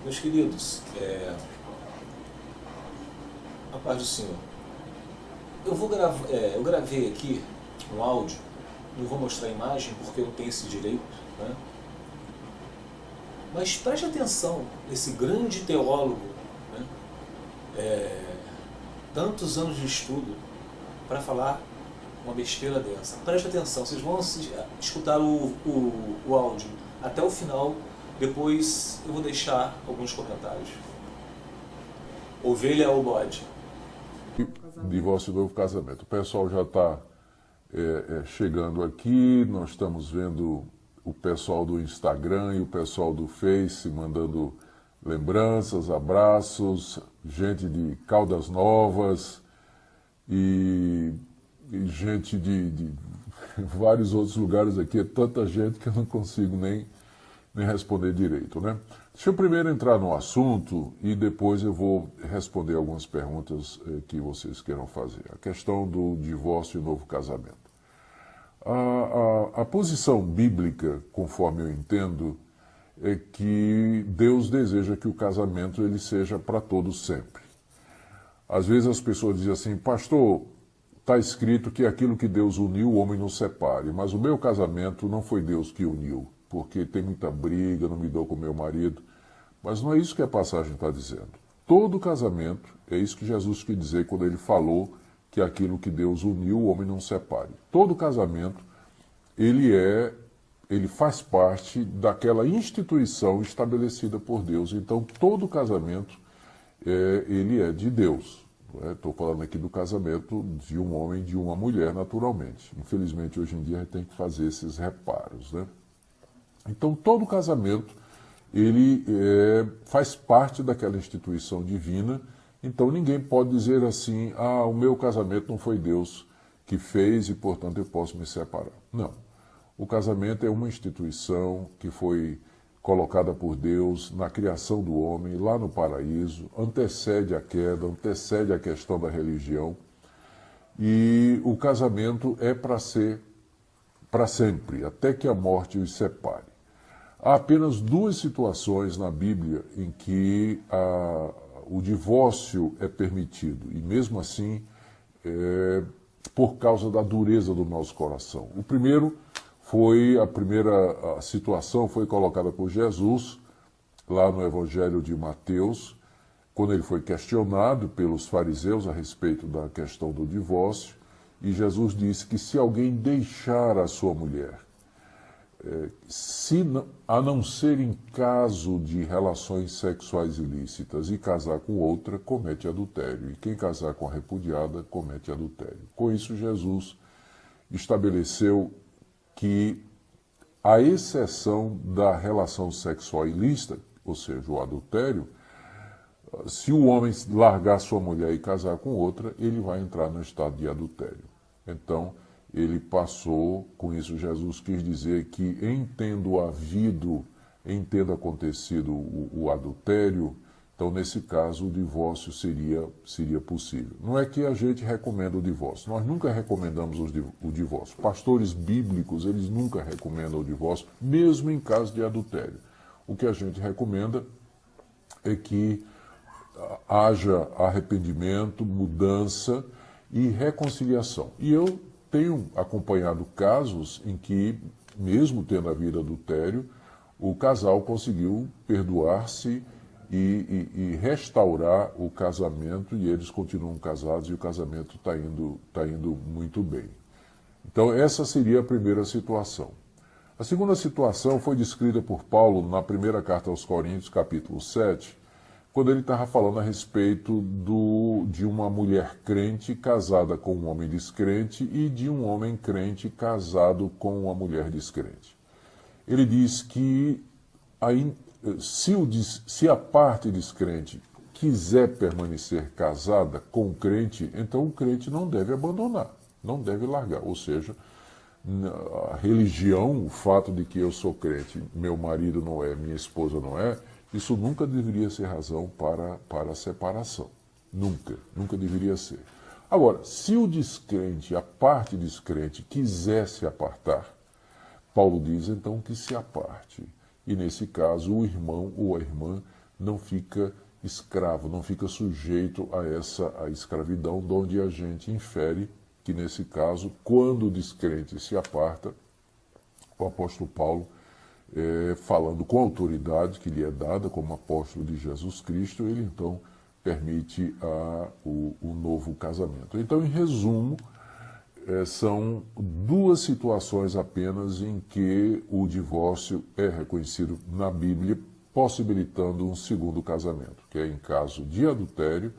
Meus queridos, a paz do Senhor. Eu gravei aqui um áudio, não vou mostrar a imagem porque eu não tenho esse direito, né? Mas preste atenção nesse grande teólogo, né? Tantos anos de estudo para falar uma besteira dessa. Preste atenção, vocês vão escutar o áudio até o final, depois eu vou deixar alguns comentários. Ovelha ou bode? Divórcio e novo casamento. O pessoal já está chegando aqui, nós estamos vendo o pessoal do Instagram e o pessoal do Face mandando lembranças, abraços, gente de Caldas Novas e gente de vários outros lugares aqui. É tanta gente que eu não consigo nem responder direito, né? Deixa eu primeiro entrar no assunto e depois eu vou responder algumas perguntas que vocês queiram fazer. A questão do divórcio e novo casamento. A posição bíblica, conforme eu entendo, é que Deus deseja que o casamento ele seja para todos sempre. Às vezes as pessoas dizem assim, pastor, está escrito que aquilo que Deus uniu, o homem não separe, mas o meu casamento não foi Deus que uniu, porque tem muita briga, não me dou com meu marido. Mas não é isso que a passagem está dizendo. Todo casamento, é isso que Jesus quis dizer quando ele falou que aquilo que Deus uniu, o homem não separe. Todo casamento, ele faz parte daquela instituição estabelecida por Deus. Então, todo casamento, ele é de Deus. Estou falando aqui do casamento de um homem e de uma mulher, naturalmente. Infelizmente, hoje em dia, a gente tem que fazer esses reparos, né? Então, todo casamento, ele faz parte daquela instituição divina. Então, ninguém pode dizer assim, o meu casamento não foi Deus que fez e, portanto, eu posso me separar. Não. O casamento é uma instituição que foi colocada por Deus na criação do homem, lá no paraíso, antecede a queda, antecede a questão da religião. E o casamento é para ser para sempre, até que a morte os separe. Há apenas duas situações na Bíblia em que o divórcio é permitido, e mesmo assim, por causa da dureza do nosso coração. O primeiro a primeira situação foi colocada por Jesus, lá no Evangelho de Mateus, quando ele foi questionado pelos fariseus a respeito da questão do divórcio, e Jesus disse que se alguém deixar a sua mulher, a não ser em caso de relações sexuais ilícitas e casar com outra, comete adultério. E quem casar com a repudiada, comete adultério. Com isso, Jesus estabeleceu que, à exceção da relação sexual ilícita, ou seja, o adultério, se o homem largar sua mulher e casar com outra, ele vai entrar no estado de adultério. Então, ele passou, com isso Jesus quis dizer que em tendo acontecido o adultério, então nesse caso o divórcio seria possível. Não é que a gente recomenda o divórcio, nós nunca recomendamos o divórcio. Pastores bíblicos, eles nunca recomendam o divórcio, mesmo em caso de adultério. O que a gente recomenda é que haja arrependimento, mudança e reconciliação. E eu tenho acompanhado casos em que, mesmo tendo havido adultério, o casal conseguiu perdoar-se e restaurar o casamento, e eles continuam casados e o casamento está indo muito bem. Então essa seria a primeira situação. A segunda situação foi descrita por Paulo na primeira carta aos Coríntios, capítulo 7, quando ele estava falando a respeito de uma mulher crente casada com um homem descrente e de um homem crente casado com uma mulher descrente. Ele diz que se a parte descrente quiser permanecer casada com o crente, então o crente não deve abandonar, não deve largar. Ou seja, a religião, o fato de que eu sou crente, meu marido não é, minha esposa não é, isso nunca deveria ser razão para a separação. Nunca deveria ser. Agora, se o descrente, a parte descrente, quiser se apartar, Paulo diz então que se aparte. E nesse caso o irmão ou a irmã não fica escravo, não fica sujeito a essa escravidão, de onde a gente infere que, nesse caso, quando o descrente se aparta, o apóstolo Paulo, falando com a autoridade que lhe é dada como apóstolo de Jesus Cristo, ele então permite o novo casamento. Então, em resumo, são duas situações apenas em que o divórcio é reconhecido na Bíblia, possibilitando um segundo casamento, que é em caso de adultério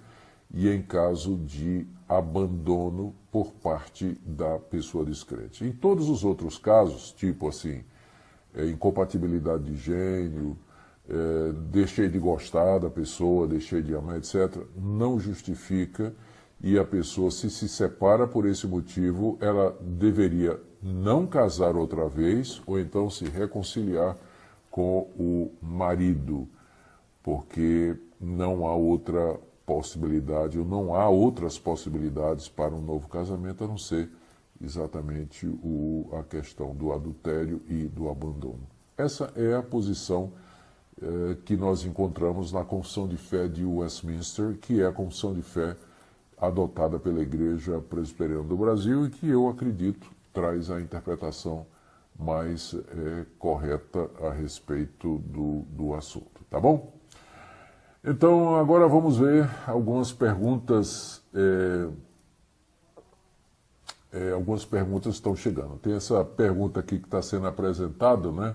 e em caso de abandono por parte da pessoa descrente. Em todos os outros casos, tipo assim, incompatibilidade de gênero, deixei de gostar da pessoa, deixei de amar, etc., não justifica, e a pessoa, se separa por esse motivo, ela deveria não casar outra vez, ou então se reconciliar com o marido, porque não há outra possibilidade, ou não há outras possibilidades para um novo casamento, a não ser exatamente a questão do adultério e do abandono. Essa é a posição que nós encontramos na Confissão de Fé de Westminster, que é a Confissão de Fé adotada pela Igreja Presbiteriana do Brasil e que eu acredito traz a interpretação mais correta a respeito do assunto, tá bom? Então, agora vamos ver algumas perguntas. Algumas perguntas estão chegando. Tem essa pergunta aqui que está sendo apresentada, né?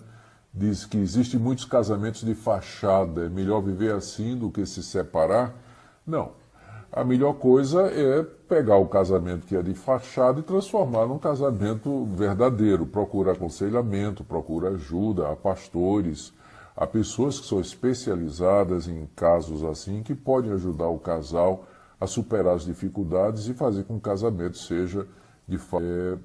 Diz que existem muitos casamentos de fachada. É melhor viver assim do que se separar? Não. A melhor coisa é pegar o casamento que é de fachada e transformar num casamento verdadeiro. Procura aconselhamento, procura ajuda a pastores, a pessoas que são especializadas em casos assim, que podem ajudar o casal a superar as dificuldades e fazer com que o casamento seja de fato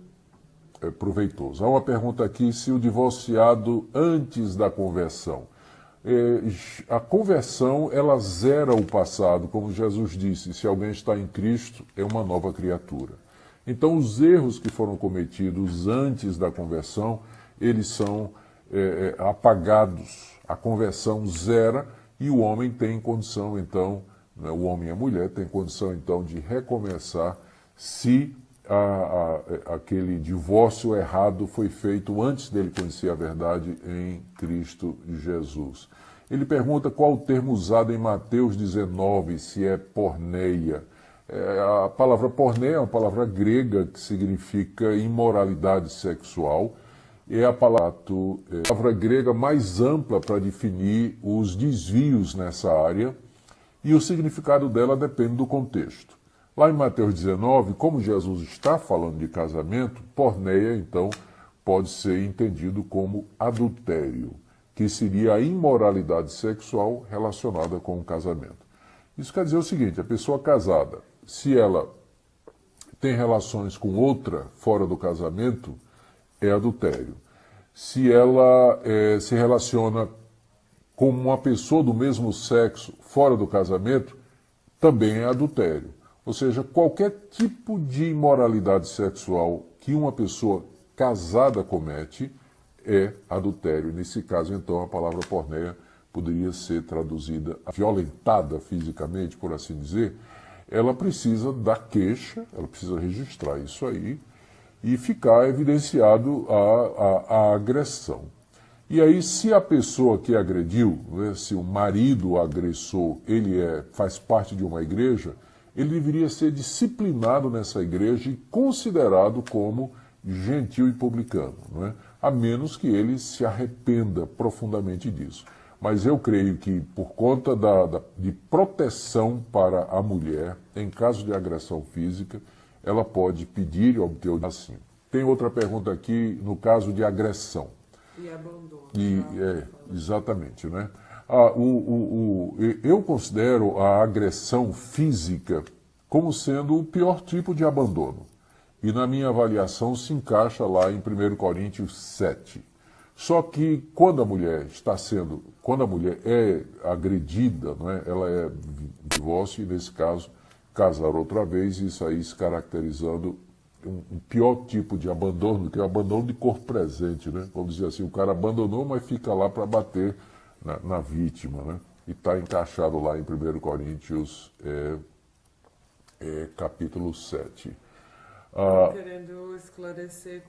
proveitoso. Há uma pergunta aqui, se o divorciado antes da conversão. A conversão, ela zera o passado, como Jesus disse, se alguém está em Cristo, é uma nova criatura. Então, os erros que foram cometidos antes da conversão, eles são apagados. A conversão zera e o homem tem condição, então, né, o homem e a mulher têm condição, então, de recomeçar se aquele divórcio errado foi feito antes dele conhecer a verdade em Cristo Jesus. Ele pergunta qual o termo usado em Mateus 19, se é porneia. A palavra porneia é uma palavra grega que significa imoralidade sexual. É a palavra grega mais ampla para definir os desvios nessa área, e o significado dela depende do contexto. Lá em Mateus 19, como Jesus está falando de casamento, porneia, então, pode ser entendido como adultério, que seria a imoralidade sexual relacionada com o casamento. Isso quer dizer o seguinte, a pessoa casada, se ela tem relações com outra fora do casamento, é adultério. Se ela se relaciona com uma pessoa do mesmo sexo fora do casamento, também é adultério. Ou seja, qualquer tipo de imoralidade sexual que uma pessoa casada comete é adultério. Nesse caso, então, a palavra porneia poderia ser traduzida violentada fisicamente, por assim dizer. Ela precisa da queixa, ela precisa registrar isso aí e ficar evidenciado a agressão. E aí, se a pessoa que agrediu, né, se o marido agressor, ele faz parte de uma igreja, ele deveria ser disciplinado nessa igreja e considerado como gentil e publicano, não é? A menos que ele se arrependa profundamente disso. Mas eu creio que, por conta de proteção para a mulher, em caso de agressão física, ela pode pedir e obter o assim. Tem outra pergunta aqui, no caso de agressão. E abandono. Exatamente, né? Eu considero a agressão física como sendo o pior tipo de abandono. E na minha avaliação se encaixa lá em 1 Coríntios 7. Só que quando a mulher é agredida, não é? Ela é divórcio e, nesse caso, casar outra vez, isso aí se caracterizando um pior tipo de abandono, que é o abandono de corpo presente, né? Vamos dizer assim, o cara abandonou, mas fica lá para bater na vítima, né? e está encaixado lá em 1 Coríntios capítulo 7. Estou querendo esclarecer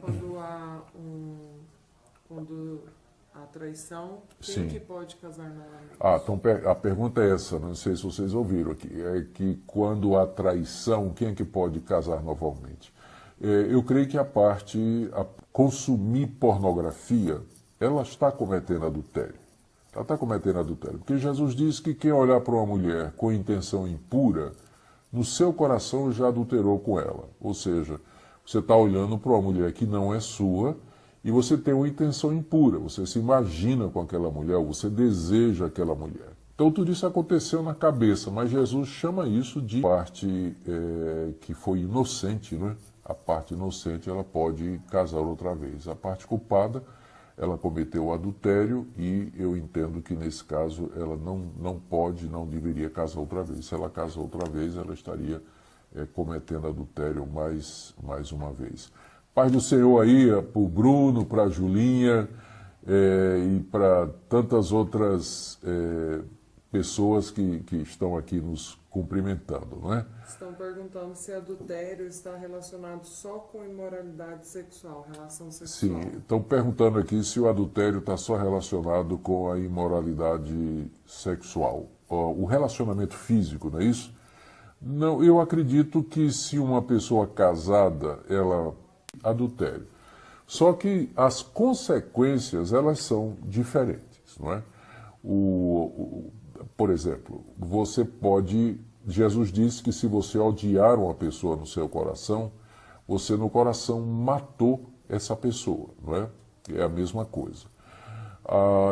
quando há traição, quem que pode casar novamente? Então a pergunta é essa, não sei se vocês ouviram aqui, é que quando há traição, quem é que pode casar novamente? Eu creio que a consumir pornografia, ela está cometendo adultério. Ela está cometendo adultério. Porque Jesus diz que quem olhar para uma mulher com intenção impura, no seu coração já adulterou com ela. Ou seja, você está olhando para uma mulher que não é sua e você tem uma intenção impura. Você se imagina com aquela mulher, ou você deseja aquela mulher. Então tudo isso aconteceu na cabeça, mas Jesus chama isso de parte que foi inocente, né? A parte inocente ela pode casar outra vez. A parte culpada, ela cometeu o adultério e eu entendo que nesse caso ela não pode, não deveria casar outra vez. Se ela casar outra vez, ela estaria cometendo adultério mais uma vez. Paz do Senhor aí para o Bruno, para a Julinha e para tantas outras pessoas que estão aqui nos cumprimentando, não é? Estão perguntando se adultério está relacionado só com imoralidade sexual, relação sexual. Sim, estão perguntando aqui se o adultério está só relacionado com a imoralidade sexual. O relacionamento físico, não é isso? Não, eu acredito que se uma pessoa casada, ela adultério. Só que as consequências, elas são diferentes, não é? Por exemplo, Jesus disse que se você odiar uma pessoa no seu coração, você no coração matou essa pessoa, não é? É a mesma coisa.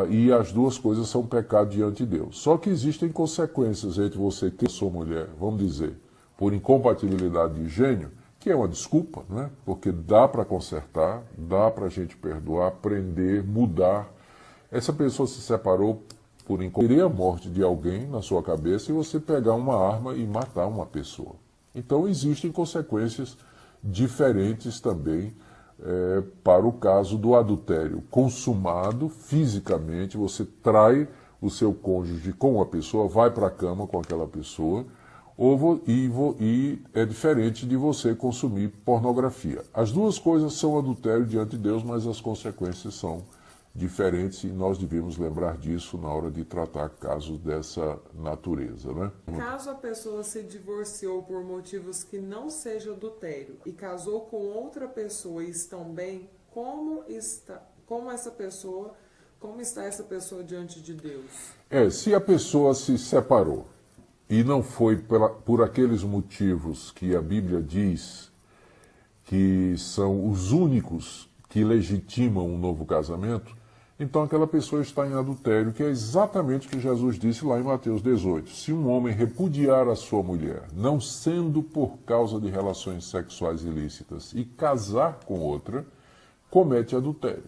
E as duas coisas são pecado diante de Deus. Só que existem consequências entre você que sua mulher, vamos dizer, por incompatibilidade de gênio, que é uma desculpa, não é? Porque dá para consertar, dá para a gente perdoar, aprender, mudar. Essa pessoa se separou por teria a morte de alguém na sua cabeça e você pegar uma arma e matar uma pessoa. Então existem consequências diferentes também para o caso do adultério consumado fisicamente, você trai o seu cônjuge com uma pessoa, vai para a cama com aquela pessoa, e é diferente de você consumir pornografia. As duas coisas são adultério diante de Deus, mas as consequências são diferentes e nós devemos lembrar disso na hora de tratar casos dessa natureza, né? Caso a pessoa se divorciou por motivos que não seja adultério e casou com outra pessoa e estão bem, como está essa pessoa diante de Deus? Se a pessoa se separou e não foi por aqueles motivos que a Bíblia diz que são os únicos que legitimam um novo casamento, então aquela pessoa está em adultério, que é exatamente o que Jesus disse lá em Mateus 18. Se um homem repudiar a sua mulher, não sendo por causa de relações sexuais ilícitas, e casar com outra, comete adultério.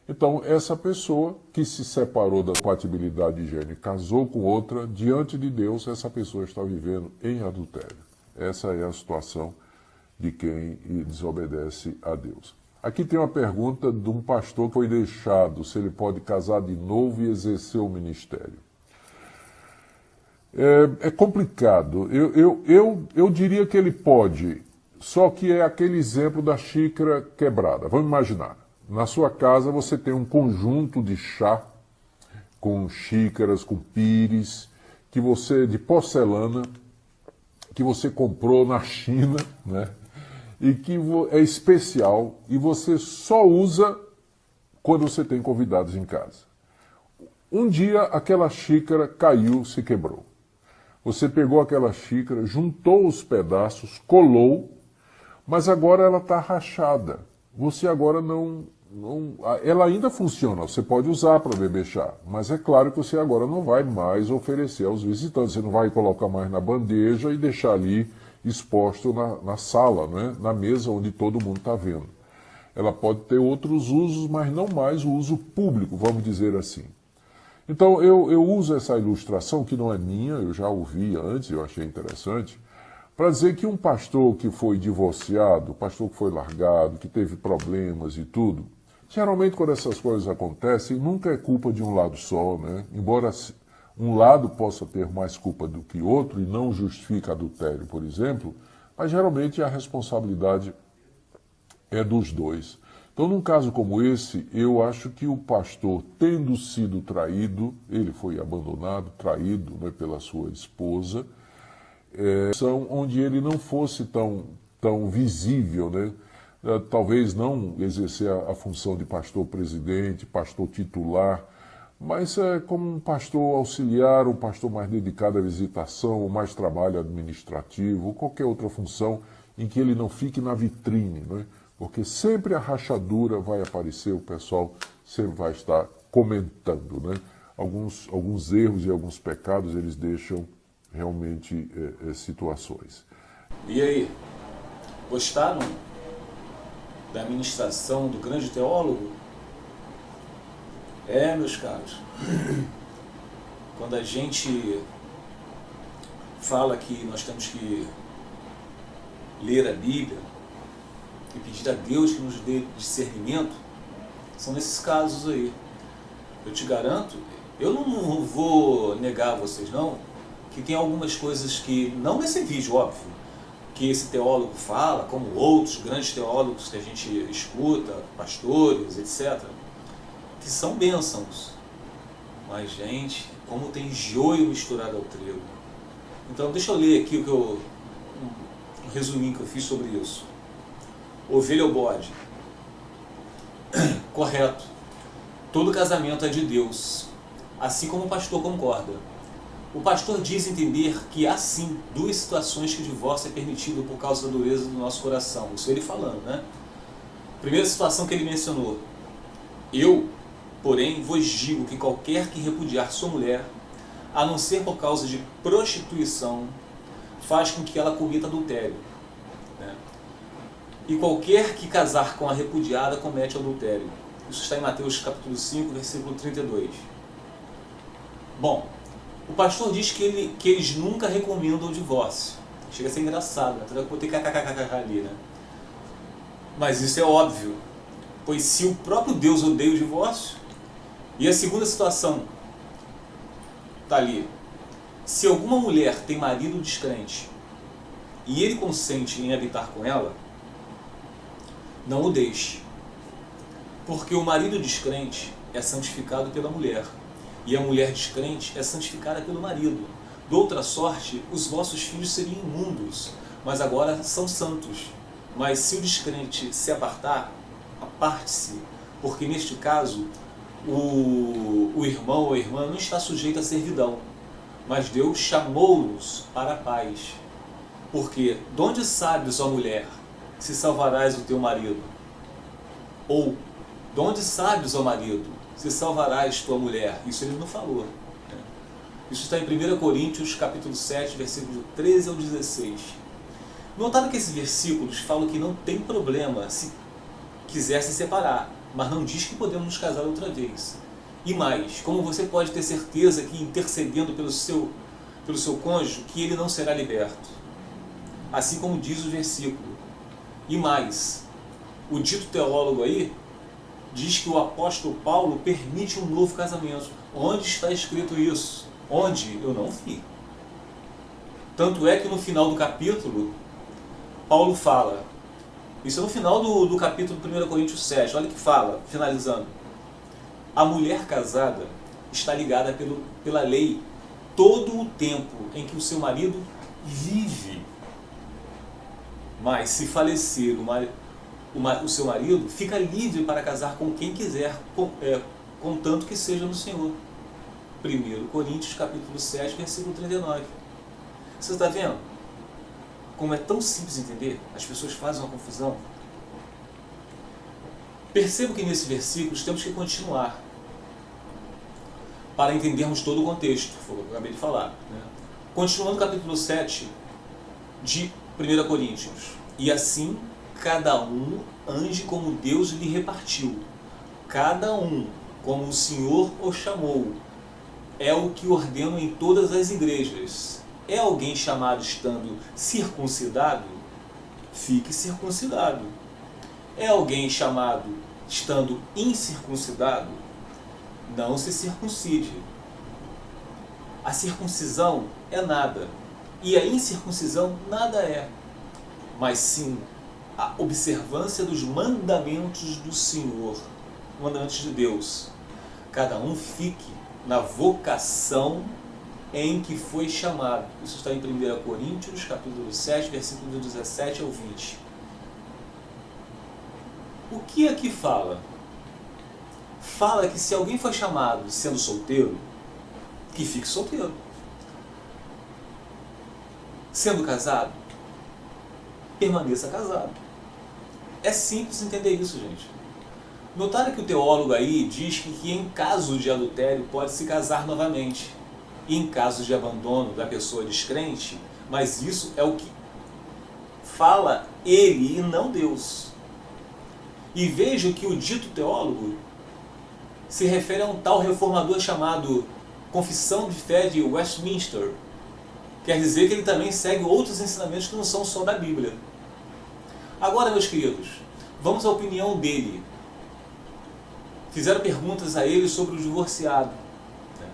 Então, essa pessoa que se separou da compatibilidade de gênero e casou com outra, diante de Deus, essa pessoa está vivendo em adultério. Essa é a situação de quem desobedece a Deus. Aqui tem uma pergunta de um pastor que foi deixado, se ele pode casar de novo e exercer o ministério. É complicado. Eu diria que ele pode, só que é aquele exemplo da xícara quebrada. Vamos imaginar. Na sua casa você tem um conjunto de chá, com xícaras, com pires, de porcelana, que você comprou na China, né? E que é especial e você só usa quando você tem convidados em casa. Um dia aquela xícara caiu, se quebrou. Você pegou aquela xícara, juntou os pedaços, colou, mas agora ela está rachada. Você agora ela ainda funciona, você pode usar para beber chá, mas é claro que você agora não vai mais oferecer aos visitantes, você não vai colocar mais na bandeja e deixar ali exposto na sala, né? Na mesa onde todo mundo está vendo. Ela pode ter outros usos, mas não mais o uso público, vamos dizer assim. Então eu uso essa ilustração, que não é minha, eu já ouvi antes, eu achei interessante, para dizer que um pastor que foi divorciado, pastor que foi largado, que teve problemas e tudo, geralmente quando essas coisas acontecem, nunca é culpa de um lado só, né? Embora um lado possa ter mais culpa do que outro e não justifica adultério, por exemplo, mas geralmente a responsabilidade é dos dois. Então, num caso como esse, eu acho que o pastor, tendo sido traído, ele foi abandonado, traído, né, pela sua esposa, são onde ele não fosse tão visível, né? Talvez não exercer a função de pastor presidente, pastor titular, mas como um pastor auxiliar, um pastor mais dedicado à visitação, mais trabalho administrativo, ou qualquer outra função em que ele não fique na vitrine, né? Porque sempre a rachadura vai aparecer, o pessoal sempre vai estar comentando, né? Alguns erros e alguns pecados eles deixam realmente situações. E aí, gostaram da ministração do grande teólogo? Meus caros, quando a gente fala que nós temos que ler a Bíblia e pedir a Deus que nos dê discernimento, são nesses casos aí. Eu te garanto, eu não vou negar a vocês não, que tem algumas coisas que, não nesse vídeo, óbvio, que esse teólogo fala, como outros grandes teólogos que a gente escuta, pastores, etc., que são bênçãos. Mas, gente, como tem joio misturado ao trigo. Então, deixa eu ler aqui um resuminho que eu fiz sobre isso. Ovelha ou bode? Correto. Todo casamento é de Deus, assim como o pastor concorda. O pastor diz entender que há sim duas situações que o divórcio é permitido por causa da dureza do nosso coração. Isso ele falando, né? Primeira situação que ele mencionou. Eu, porém, vos digo que qualquer que repudiar sua mulher, a não ser por causa de prostituição, faz com que ela cometa adultério. Né? E qualquer que casar com a repudiada comete adultério. Isso está em Mateus capítulo 5, versículo 32. Bom, o pastor diz que eles nunca recomendam o divórcio. Chega a ser engraçado, né? Até botei kkkk ali, né? Mas isso é óbvio, pois se o próprio Deus odeia o divórcio, e a segunda situação está ali. Se alguma mulher tem marido descrente e ele consente em habitar com ela, não o deixe. Porque o marido descrente é santificado pela mulher, e a mulher descrente é santificada pelo marido. De outra sorte, os vossos filhos seriam imundos, mas agora são santos. Mas se o descrente se apartar, aparte-se, porque neste caso o irmão ou a irmã não está sujeito à servidão, mas Deus chamou-nos para a paz. Porque, de onde sabes, ó mulher, se salvarás o teu marido? Ou, de onde sabes, ó marido, se salvarás tua mulher? Isso ele não falou. Né? Isso está em 1 Coríntios, capítulo 7, versículo 13 ao 16. Notaram que esses versículos falam que não tem problema se quiser se separar, mas não diz que podemos nos casar outra vez. E mais, como você pode ter certeza que intercedendo pelo seu cônjuge, que ele não será liberto? Assim como diz o versículo. E mais, o dito teólogo aí diz que o apóstolo Paulo permite um novo casamento. Onde está escrito isso? Onde? Eu não vi. Tanto é que no final do capítulo, Paulo fala, isso é no final do capítulo 1 Coríntios 7, olha que fala, finalizando. A mulher casada está ligada pela lei todo o tempo em que o seu marido vive. Mas se falecer o seu marido, fica livre para casar com quem quiser, contanto que seja no Senhor. 1 Coríntios capítulo 7, versículo 39. Você está vendo? Como é tão simples entender, as pessoas fazem uma confusão. Percebo que nesses versículos temos que continuar para entendermos todo o contexto, foi o que eu acabei de falar. Né? Continuando o capítulo 7 de 1 Coríntios. E assim, cada um ande como Deus lhe repartiu. Cada um, como o Senhor o chamou. É o que ordeno em todas as igrejas. É alguém chamado estando circuncidado? Fique circuncidado. É alguém chamado estando incircuncidado? Não se circuncide. a circuncisão é nada e a incircuncisão nada é, mas sim a observância dos mandamentos do Senhor, mandamentos de Deus. Cada um fique na vocação em que foi chamado. Isso está em 1 Coríntios, capítulo 7, versículos 17 ao 20. O que aqui fala? Fala que se alguém foi chamado sendo solteiro, que fique solteiro. Sendo casado, permaneça casado. É simples entender isso, gente. Notaram que o teólogo aí diz que em caso de adultério pode se casar novamente. E em caso de abandono da pessoa descrente, mas isso é o que fala ele e não Deus. E veja que o dito teólogo se refere a um tal reformador chamado Confissão de Fé de Westminster. Quer dizer que ele também segue outros ensinamentos que não são só da Bíblia. Agora, meus queridos, vamos à opinião dele. Fizeram perguntas a ele sobre o divorciado, né,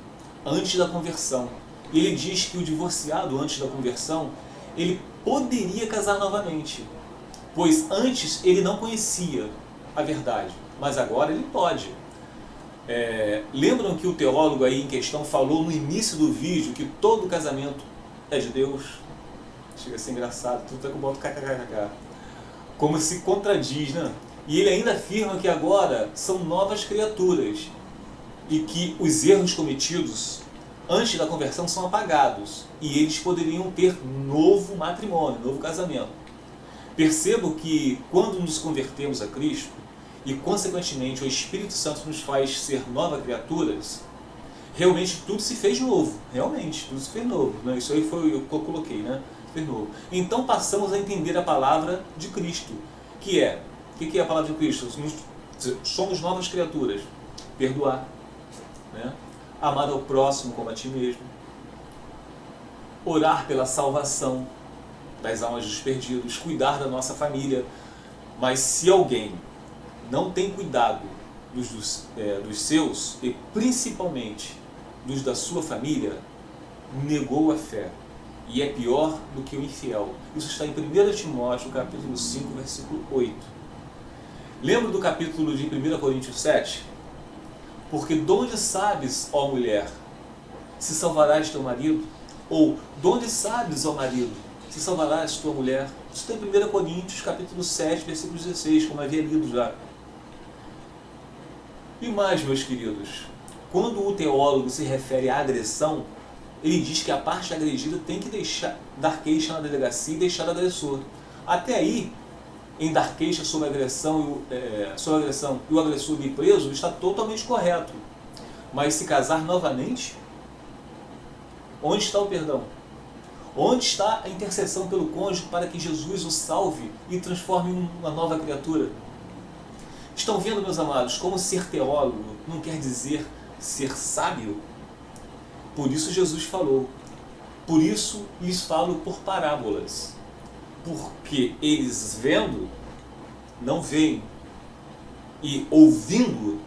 antes da conversão. E ele diz que o divorciado, antes da conversão, ele poderia casar novamente, pois antes ele não conhecia a verdade, mas agora ele pode. Lembram que o teólogo aí em questão falou no início do vídeo que todo casamento é de Deus? Chega a ser engraçado, tudo é com o boto kkkk. Como se contradiz, né? E ele ainda afirma que agora são novas criaturas e que os erros cometidos antes da conversão são apagados e eles poderiam ter novo matrimônio, novo casamento. Percebo que quando nos convertemos a Cristo e consequentemente o Espírito Santo nos faz ser novas criaturas, realmente tudo se fez novo, realmente tudo se fez novo, né? Isso aí foi o que eu coloquei, né? Fez novo. Então passamos a entender a palavra de Cristo, que é, o que é a palavra de Cristo? Somos novas criaturas. Perdoar, né? Amar ao próximo como a ti mesmo, orar pela salvação das almas dos perdidos, cuidar da nossa família. Mas se alguém não tem cuidado dos seus, e principalmente dos da sua família, negou a fé. E é pior do que o infiel. Isso está em 1 Timóteo, capítulo 5, versículo 8. Lembra do capítulo de 1 Coríntios 7? Porque donde sabes, ó mulher, se salvarás teu marido? Ou, donde sabes, ó marido, se salvarás tua mulher? Isso está em 1 Coríntios, capítulo 7, versículo 16, como havia lido já. E mais, meus queridos, quando o teólogo se refere à agressão, ele diz que a parte agredida tem que dar queixa na delegacia e deixar o agressor. Até aí, em dar queixa sobre a agressão e o agressor ir preso, está totalmente correto. Mas se casar novamente, onde está o perdão? Onde está a intercessão pelo cônjuge para que Jesus o salve e transforme em uma nova criatura? Estão vendo, meus amados, como ser teólogo não quer dizer ser sábio? Por isso Jesus falou. Por isso lhes falo por parábolas. Porque eles vendo, não veem. E ouvindo,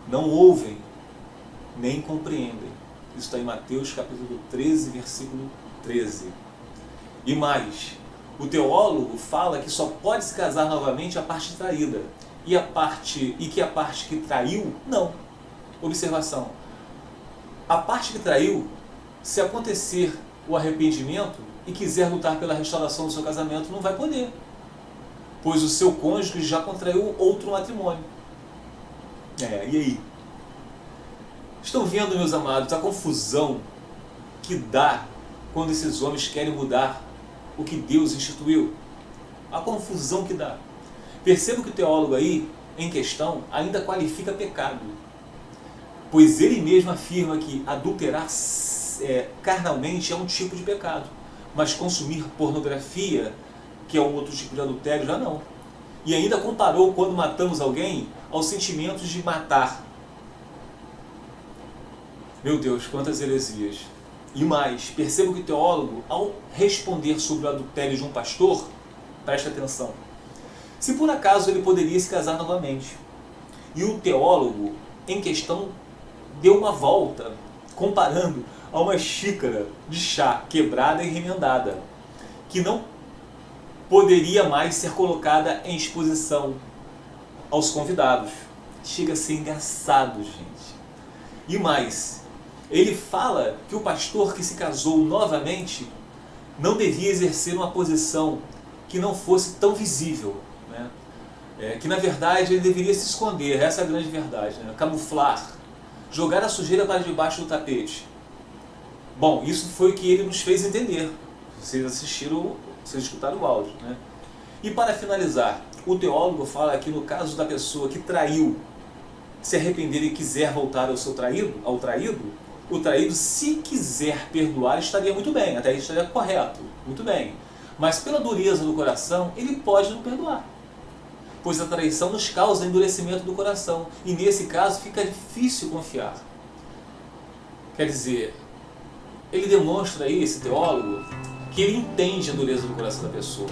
não ouvem, nem compreendem. Isso está em Mateus capítulo 13, versículo 13. E mais, o teólogo fala que só pode se casar novamente a parte traída. E que a parte que traiu, não. Observação. A parte que traiu, se acontecer o arrependimento e quiser lutar pela restauração do seu casamento, não vai poder. Pois o seu cônjuge já contraiu outro matrimônio. E aí? Estão vendo, meus amados, a confusão que dá quando esses homens querem mudar o que Deus instituiu? A confusão que dá. Perceba que o teólogo aí, em questão, ainda qualifica pecado. Pois ele mesmo afirma que adulterar carnalmente é um tipo de pecado, mas consumir pornografia, que é um outro tipo de adultério, já não. E ainda comparou quando matamos alguém aos sentimentos de matar. Meu Deus, quantas heresias. E mais, perceba que o teólogo, ao responder sobre o adultério de um pastor, preste atenção, se por acaso ele poderia se casar novamente, e o teólogo em questão deu uma volta, comparando a uma xícara de chá quebrada e remendada, que não poderia mais ser colocada em exposição aos convidados. Chega a ser engraçado, gente. E mais, ele fala que o pastor que se casou novamente não devia exercer uma posição que não fosse tão visível, né? Que na verdade ele deveria se esconder, essa é a grande verdade, né? Camuflar, jogar a sujeira para debaixo do tapete. Bom, isso foi o que ele nos fez entender. Vocês assistiram, vocês escutaram o áudio, né? E para finalizar, o teólogo fala que no caso da pessoa que traiu, se arrepender e quiser voltar ao traído, o traído, se quiser perdoar, estaria muito bem, até aí estaria correto, muito bem. Mas pela dureza do coração, ele pode não perdoar, pois a traição nos causa endurecimento do coração, e nesse caso fica difícil confiar. Quer dizer, ele demonstra aí, esse teólogo, que ele entende a dureza do coração da pessoa,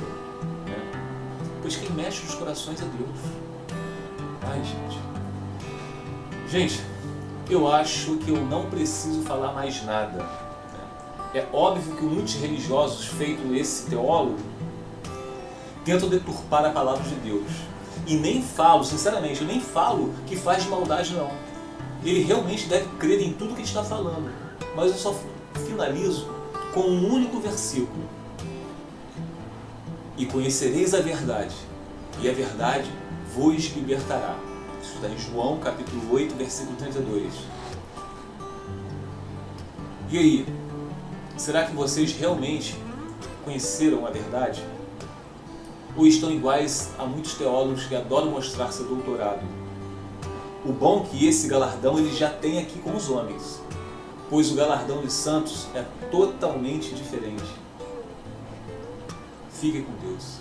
né? Pois quem mexe nos corações é Deus. Ai, gente, eu acho que eu não preciso falar mais nada, né? É óbvio que muitos religiosos, feito esse teólogo, tentam deturpar a palavra de Deus. E nem falo, sinceramente, eu nem falo que faz de maldade, não. Ele realmente deve crer em tudo que está falando. Mas eu só finalizo com um único versículo. E conhecereis a verdade, e a verdade vos libertará. Isso está em João capítulo 8, versículo 32. E aí, será que vocês realmente conheceram a verdade? Ou estão iguais a muitos teólogos que adoram mostrar seu doutorado? O bom é que esse galardão ele já tem aqui com os homens, pois o galardão dos santos é totalmente diferente. Fique com Deus.